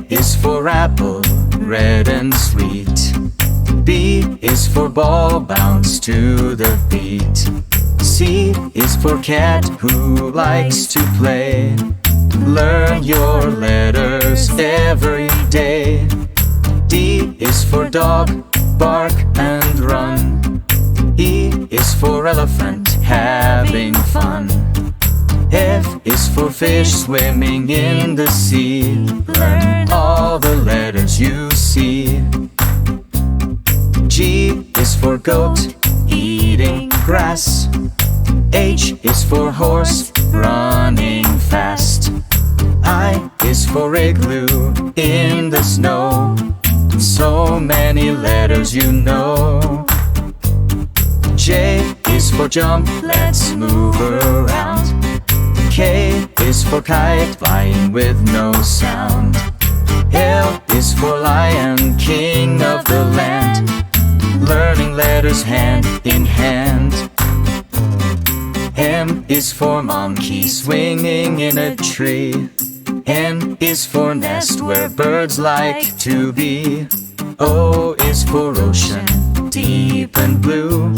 is for apple, red and sweet. B is for ball, bounce to the beat. C is for cat who likes to play. Learn your letters every day. D is for dog, bark and run. E is for elephant, having fun. F is for fish swimming in the sea. Learn all the letters you see. G is for goat, eating grass. H is for horse, running fast. I is for igloo, in the snow. So many letters you know. J is for jump, let's move around. K is for kite, flying with no sound. L is for lion, king of the land. Learning letters hand in hand. M is for monkey, swinging in a tree. N is for nest, where birds like to be. O is for ocean, deep and blue.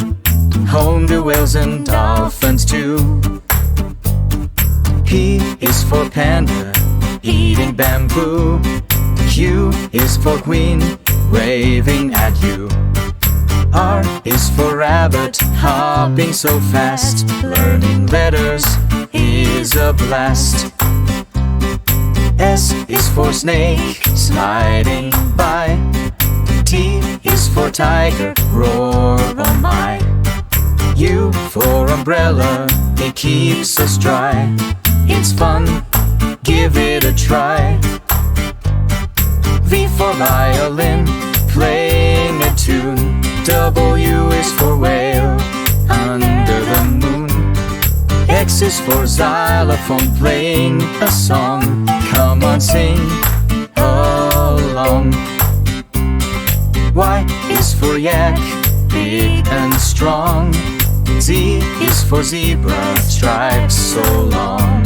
Home to whales and dolphins too. P is for panda, eating bamboo. Q is for queen, waving at you. R is for rabbit, hopping so fast. Learning letters is a blast. S is for snake, sliding by. T is for tiger, roar, oh my. U for umbrella, it keeps us dry. It's fun, give it a try. V for violin, playing a tune. W is for whale, under the moon. X is for xylophone, playing a song. Come on, sing along. Y is for yak, big and strong. Z is for zebra, stripes so long.